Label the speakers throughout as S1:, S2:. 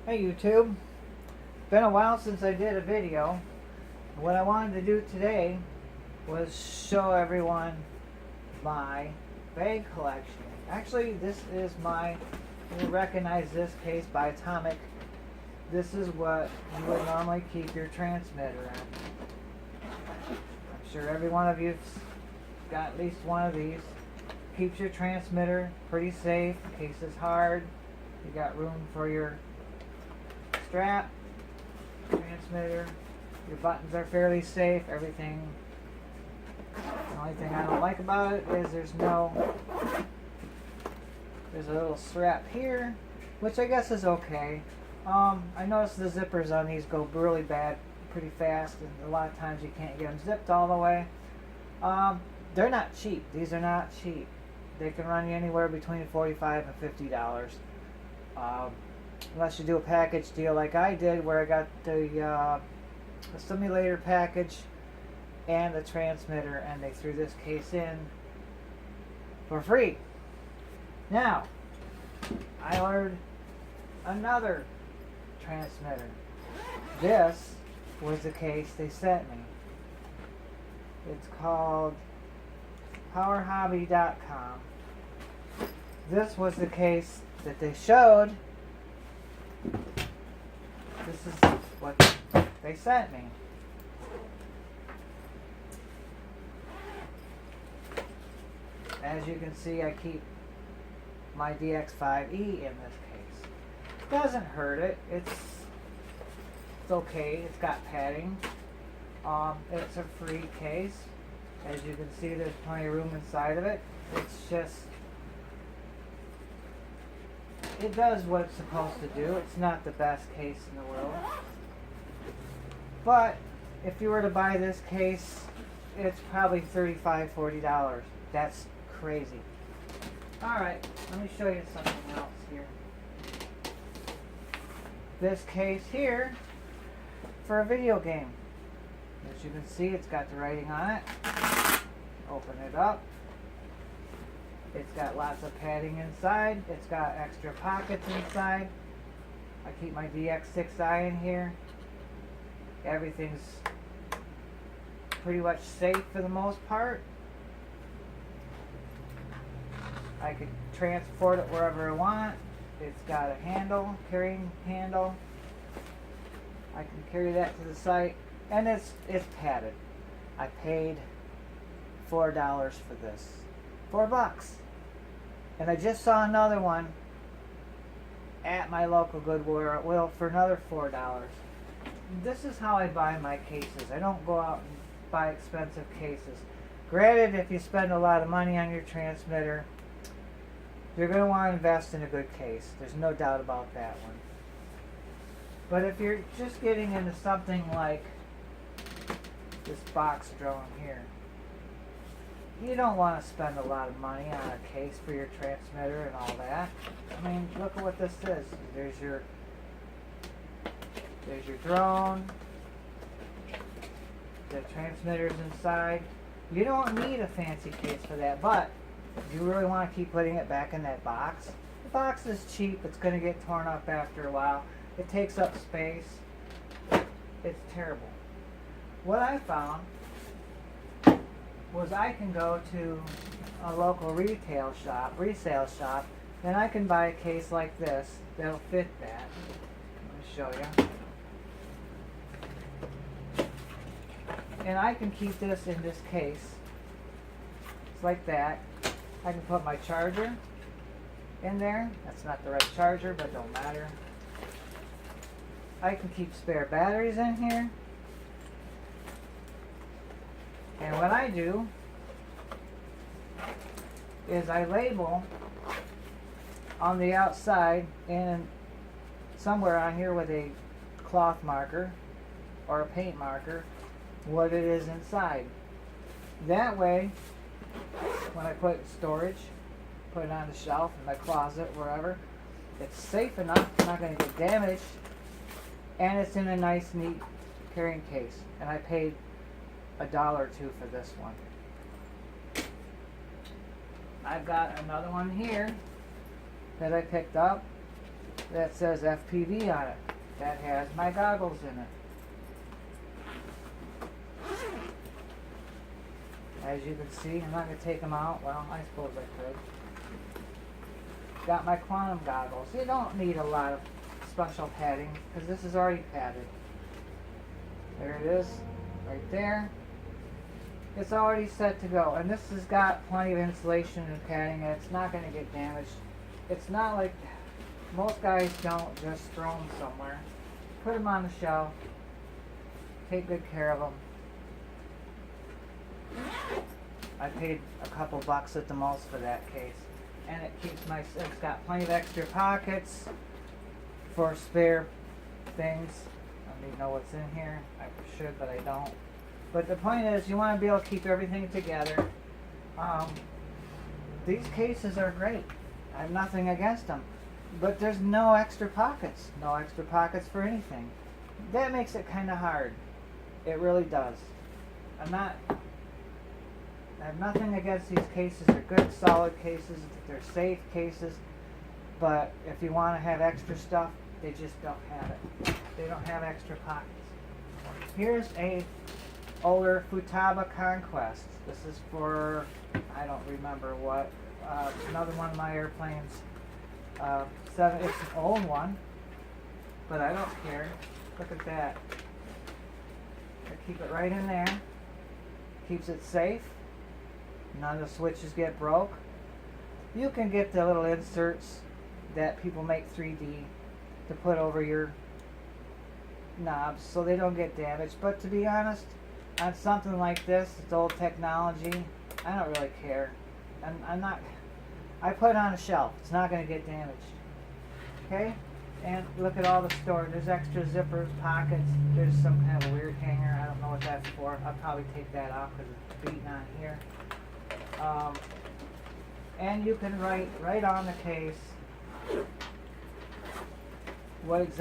S1: Hey YouTube, been a while since I did a video. What I wanted to do today was show everyone my bag collection. Actually, this is you'll recognize this case by Atomic. This is what you would normally keep your transmitter in. I'm sure every one of you's got at least one of these. Keeps your transmitter pretty safe. Case is hard. You got room for your strap, transmitter, your buttons are fairly safe, everything. The only thing I don't like about it is there's a little strap here, which I guess is okay. I noticed the zippers on these go really bad pretty fast, and a lot of times you can't get them zipped all the way. They're not cheap. These are not cheap. They can run you anywhere between $45 and $50. Unless you do a package deal like I did, where I got the simulator package and the transmitter, and they threw this case in for free. Now, I ordered another transmitter. This was the case they sent me. It's called powerhobby.com. This was the case that they showed. This is what they sent me. As you can see, I keep my DX5E in this case. Doesn't hurt it. It's okay. It's got padding. It's a free case. As you can see, there's plenty of room inside of it. It's just, it does what it's supposed to do. It's not the best case in the world. But if you were to buy this case, it's probably $35, $40. That's crazy. Alright, let me show you something else here. This case here for a video game. As you can see, it's got the writing on it. Open it up. It's got lots of padding inside. It's got extra pockets inside. I keep my DX6i in here. Everything's pretty much safe for the most part. I could transport it wherever I want. It's got a handle, carrying handle. I can carry that to the site, and it's padded. I paid $4 for this. $4. And I just saw another one at my local Goodwill for another $4. This is how I buy my cases. I don't go out and buy expensive cases. Granted, if you spend a lot of money on your transmitter, you're going to want to invest in a good case. There's no doubt about that one. But if you're just getting into something like this box drone here, you don't want to spend a lot of money on a case for your transmitter and all that. I mean, look at what this is. There's your drone. The transmitter's inside. You don't need a fancy case for that, but you really want to keep putting it back in that box. The box is cheap. It's going to get torn up after a while. It takes up space. It's terrible. What I found was I can go to a local resale shop, and I can buy a case like this that'll fit that. Let me show you. And I can keep this in this case. It's like that. I can put my charger in there. That's not the right charger, but it don't matter. I can keep spare batteries in here. And what I do is I label on the outside and somewhere on here with a cloth marker or a paint marker what it is inside. That way, when I put it in storage, put it on the shelf in my closet, wherever, it's safe enough, it's not going to get damaged, and it's in a nice, neat carrying case. And I paid $1 or $2 for this one. I've got another one here that I picked up. that says FPV on it. That has my goggles in it. As you can see, I'm not going to take them out. Well, I suppose I could. Got my quantum goggles. You don't need a lot of special padding because this is already padded. There it is, right there. It's already set to go, and this has got plenty of insulation and padding, and it's not going to get damaged. It's not like most guys don't just throw them somewhere. Put them on the shelf. Take good care of them. I paid a couple bucks at the most for that case, and it keeps my. It's got plenty of extra pockets for spare things. I don't even know what's in here. I should, but I don't. But the point is, you want to be able to keep everything together. These cases are great. I have nothing against them, but there's no extra pockets. No extra pockets for anything. That makes it kind of hard. It really does. I have nothing against these cases. They're good, solid cases. They're safe cases. But if you want to have extra stuff, they just don't have it. They don't have extra pockets. Here's a older Futaba Conquest. This is for, I don't remember what, another one of my airplanes. It's an old one, but I don't care. Look at that. I keep it right in there. Keeps it safe. None of the switches get broke. You can get the little inserts that people make 3D to put over your knobs so they don't get damaged. But to be honest, on something like this, it's old technology, I don't really care. I put it on a shelf. It's not going to get damaged. Okay? And look at all the storage. There's extra zippers, pockets. There's some kind of weird hanger. I don't know what that's for. I'll probably take that off because it's beating on here. And you can write right on the case what it is.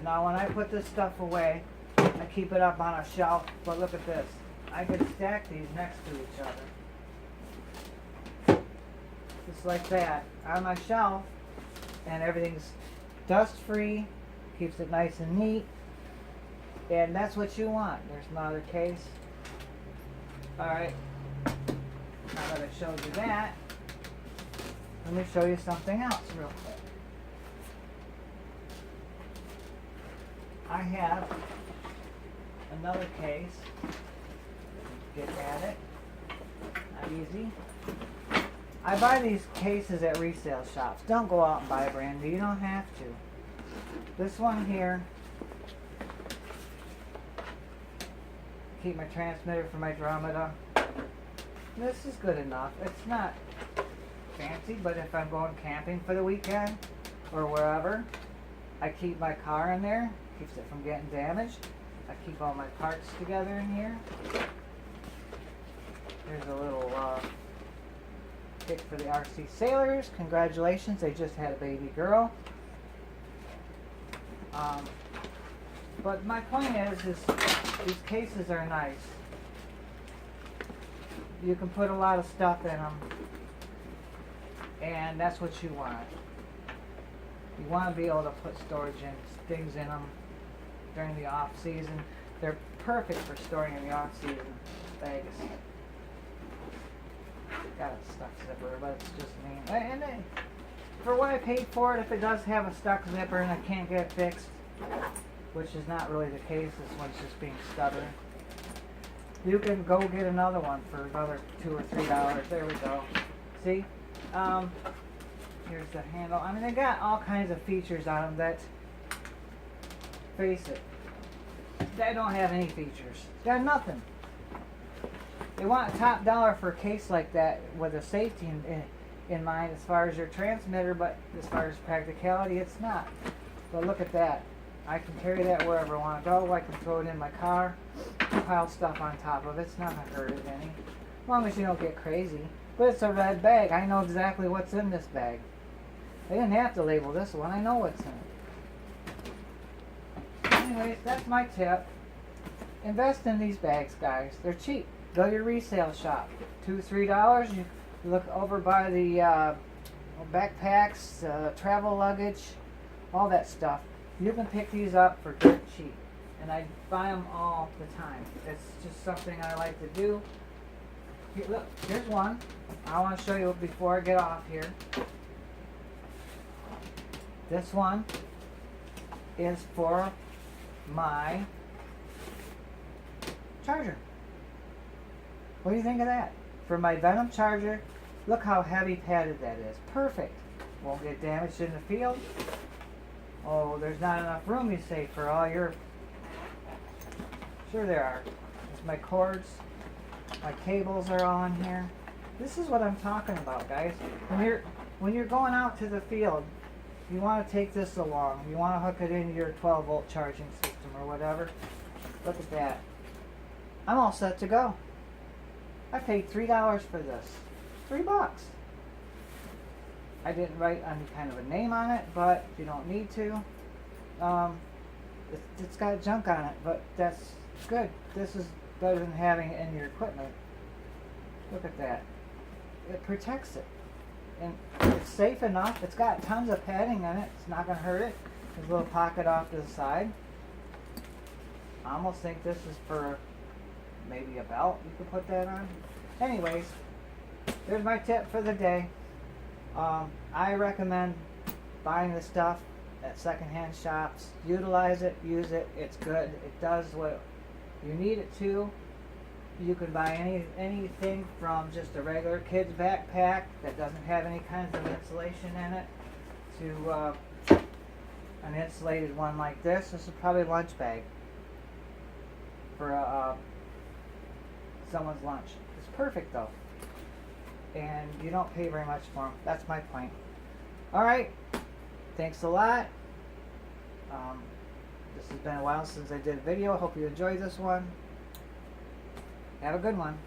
S1: Now when I put this stuff away, I keep it up on a shelf, but look at this. I can stack these next to each other. Just like that. On my shelf, and everything's dust free, keeps it nice and neat, and that's what you want. There's my other case. Alright, now that I showed you that, let me show you something else real quick. I have another case. Get at it. Not easy. I buy these cases at resale shops. Don't go out and buy a brand new. You don't have to. This one here, keep my transmitter for my Dromeda. This is good enough. It's not fancy, but if I'm going camping for the weekend or wherever, I keep my car in there. Keeps it from getting damaged. I keep all my parts together in here. There's a little kit for the RC Sailors. Congratulations, they just had a baby girl. But my point is these cases are nice. You can put a lot of stuff in them, and that's what you want. You want to be able to put storage in things in them during the off season. They're perfect for storing in the off season. Vegas got a stuck zipper, but it's just mean. And for what I paid for it, if it does have a stuck zipper and I can't get it fixed, which is not really the case, this one's just being stubborn, you can go get another one for another $2 or $3. There we go. See? Here's the handle. I mean, they got all kinds of features on them that, face it, they don't have any features. They got nothing. They want top dollar for a case like that with a safety in mind as far as your transmitter, but as far as practicality, it's not. But look at that. I can carry that wherever I want to go. I can throw it in my car, pile stuff on top of it. It's not going to hurt it any. As long as you don't get crazy. But it's a red bag. I know exactly what's in this bag. They didn't have to label this one. I know what's in it. Anyways, that's my tip. Invest in these bags, guys. They're cheap. Go to your resale shop. $2, $3. You look over by the backpacks, travel luggage, all that stuff. You can pick these up for dirt cheap. And I buy them all the time. It's just something I like to do. Here, look, here's one. I want to show you before I get off here. This one is for my charger. What do you think of that? For my Venom charger, look how heavy padded that is. Perfect. Won't get damaged in the field. Oh, there's not enough room, you say, for all your... Sure there are. There's my cords. My cables are all in here. This is what I'm talking about, guys. When you're going out to the field, you want to take this along. You want to hook it into your 12-volt charging system or whatever. Look at that. I'm all set to go. I paid $3 for this. $3. I didn't write any kind of a name on it, but you don't need to. It's got junk on it, but that's good. This is better than having it in your equipment. Look at that. It protects it. And it's safe enough. It's got tons of padding in it. It's not going to hurt it. There's a little pocket off to the side. I almost think this is for maybe a belt. You could put that on. Anyways, there's my tip for the day. I recommend buying this stuff at secondhand shops. Utilize it, use it. It's good. It does what you need it to. You can buy anything from just a regular kid's backpack that doesn't have any kinds of insulation in it to an insulated one like this. This is probably a lunch bag for someone's lunch. It's perfect though. And you don't pay very much for them. That's my point. Alright. Thanks a lot. This has been a while since I did a video. I hope you enjoyed this one. Have a good one.